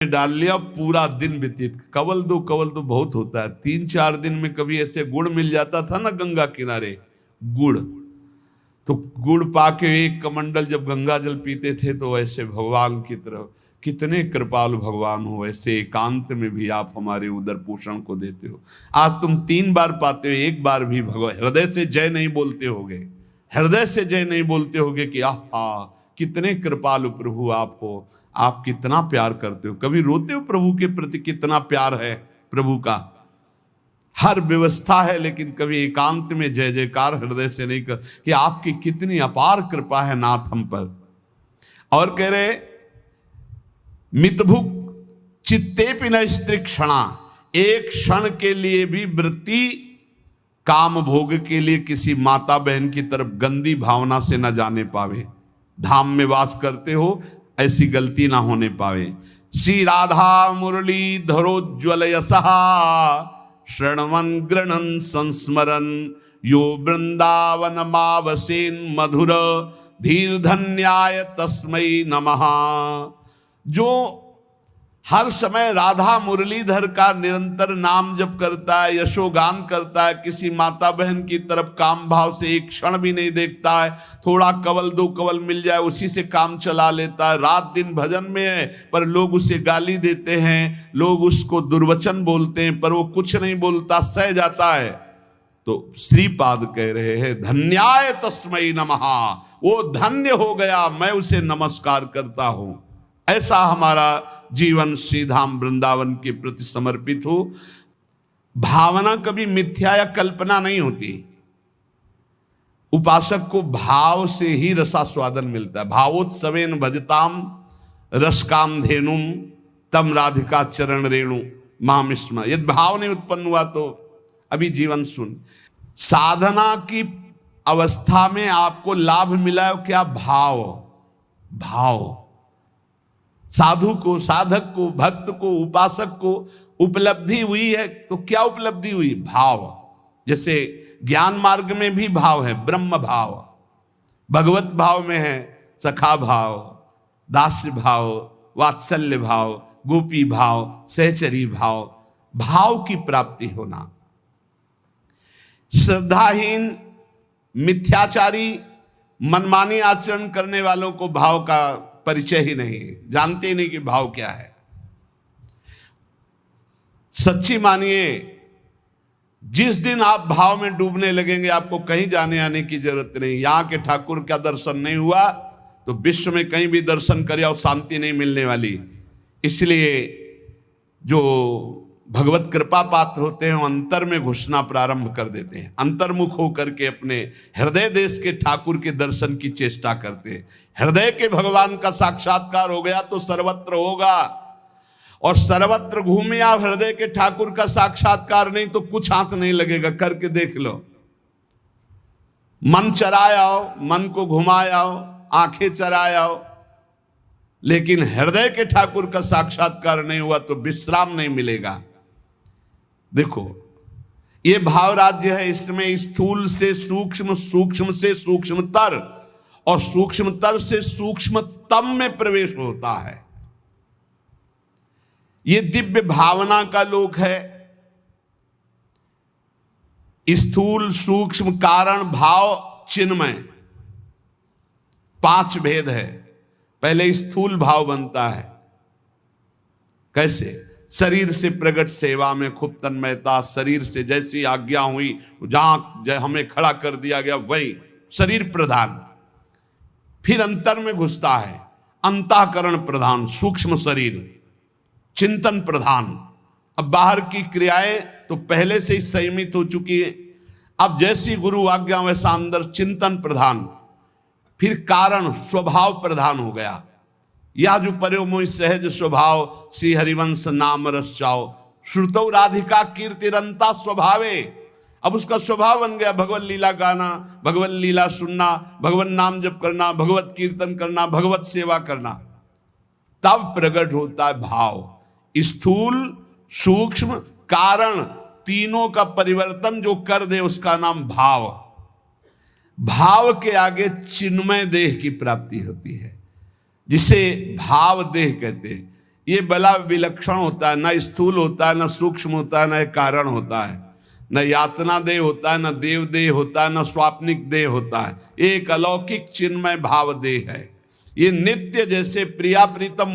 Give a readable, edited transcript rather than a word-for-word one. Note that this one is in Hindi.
डाल लिया, पूरा दिन व्यतीत। कवल दो बहुत होता है, 3-4 दिन में कभी ऐसे गुड़ मिल जाता था ना गंगा किनारे, गुड़, तो गुड़ पाके एक कमंडल जब गंगा जल पीते थे तो ऐसे भगवान की तरफ, कितने कृपालु भगवान हो, ऐसे एकांत में भी आप हमारे उदर पोषण को देते हो। आज तुम 3 बार पाते हो, एक बार भी भगवान हृदय से जय नहीं बोलते होगे, हृदय से जय नहीं बोलते होगे कि आहा कितने कृपालु प्रभु आप हो, आप कितना प्यार करते हो। कभी रोते हो प्रभु के प्रति, कितना प्यार है प्रभु का, हर व्यवस्था है, लेकिन कभी एकांत में जय जयकार हृदय से नहीं कर कि आपकी कितनी अपार कृपा है नाथ हम पर। और कह रहे मितभुक चित्ते न स्त्री क्षणा, एक क्षण के लिए भी वृत्ति काम भोग के लिए किसी माता बहन की तरफ गंदी भावना से न जाने पावे। धाम में वास करते हो, ऐसी गलती ना होने पावे। श्री राधा मुरली धरोज्वल यशहा श्रणवन गृणन संस्मरन यो वृंदावन मावसेन मधुर धीर धन्याय तस्मै नमः। जो हर समय राधा मुरलीधर का निरंतर नाम जप करता है, यशोगान करता है, किसी माता बहन की तरफ काम भाव से एक क्षण भी नहीं देखता है, थोड़ा कवल 2 कवल मिल जाए उसी से काम चला लेता है, रात दिन भजन में है पर लोग उसे गाली देते हैं, लोग उसको दुर्वचन बोलते हैं पर वो कुछ नहीं बोलता, सह जाता है। तो श्रीपाद कह रहे हैं धन्याय तस्मै नमः, वो धन्य हो गया, मैं उसे नमस्कार करता हूं। ऐसा हमारा जीवन श्रीधाम वृंदावन के प्रति समर्पित हो। भावना कभी मिथ्या या कल्पना नहीं होती, उपासक को भाव से ही रसास्वादन मिलता है। भावोत्सवेन भजताम रसकाम धेनुम तम राधिका चरण रेणु मामिस्म। यदि भाव नहीं उत्पन्न हुआ तो अभी जीवन सुन। साधना की अवस्था में आपको लाभ मिला है क्या? भाव। भाव साधु को, साधक को, भक्त को, उपासक को उपलब्धि हुई है तो क्या उपलब्धि हुई? भाव। जैसे ज्ञान मार्ग में भी भाव है, ब्रह्म भाव, भगवत भाव में है सखा भाव, दास्य भाव, वात्सल्य भाव, गोपी भाव, सहचरी भाव, भाव की प्राप्ति होना। श्रद्धाहीन, मिथ्याचारी, मनमानी आचरण करने वालों को भाव का परिचय ही नहीं, जानते ही नहीं कि भाव क्या है। सच्ची मानिए, जिस दिन आप भाव में डूबने लगेंगे आपको कहीं जाने आने की जरूरत नहीं। यहां के ठाकुर का दर्शन नहीं हुआ तो विश्व में कहीं भी दर्शन करे और शांति नहीं मिलने वाली। इसलिए जो भगवत कृपा पात्र होते हैं अंतर में घुसना प्रारंभ कर देते हैं, अंतर्मुख होकर के अपने हृदय देश के ठाकुर के दर्शन की चेष्टा करते हैं। हृदय के भगवान का साक्षात्कार हो गया तो सर्वत्र होगा, और सर्वत्र घूमे आप हृदय के ठाकुर का साक्षात्कार नहीं तो कुछ हाथ नहीं लगेगा। करके देख लो, मन चराए आओ, मन को घुमाए आओ, आंखें चराए आओ, लेकिन हृदय के ठाकुर का साक्षात्कार नहीं हुआ तो विश्राम नहीं मिलेगा। देखो ये भाव राज्य है, इसमें स्थूल से सूक्ष्म, सूक्ष्म से सूक्ष्मतर और सूक्ष्मतर से सूक्ष्मतम में प्रवेश होता है। ये दिव्य भावना का लोक है। स्थूल, सूक्ष्म, कारण, भाव, चिन्मय, 5 भेद है। पहले स्थूल भाव बनता है। कैसे? शरीर से प्रकट सेवा में खूब तन्मयता, शरीर से जैसी आज्ञा हुई जहां हमें खड़ा कर दिया गया वही शरीर प्रधान। फिर अंतर में घुसता है, अंतःकरण प्रधान, सूक्ष्म शरीर, चिंतन प्रधान। अब बाहर की क्रियाएं तो पहले से ही संयमित हो चुकी है, अब जैसी गुरु आज्ञा वैसा अंदर चिंतन प्रधान। फिर कारण स्वभाव प्रधान हो गया। या जो पर्यो मोहि सहज स्वभाव श्री हरिवंश नाम रस चाओ श्रुतौ राधिका कीर्तिरंता स्वभावे। अब उसका स्वभाव बन गया भगवत लीला गाना, भगवत लीला सुनना, भगवत नाम जप करना, भगवत कीर्तन करना, भगवत सेवा करना। तब प्रकट होता है भाव। स्थूल, सूक्ष्म, कारण, तीनों का परिवर्तन जो कर दे उसका नाम भाव। भाव के आगे चिन्मय देह की प्राप्ति होती है, जिसे भाव देह कहते हैं। ये बड़ा विलक्षण होता है, न स्थूल होता है, न सूक्ष्म होता है, न कारण होता है, न यातना देह होता है, न देव देह होता है, न स्वाप्निक देह होता है। एक अलौकिक चिन्मय भाव देह है। ये नित्य जैसे प्रिया प्रीतम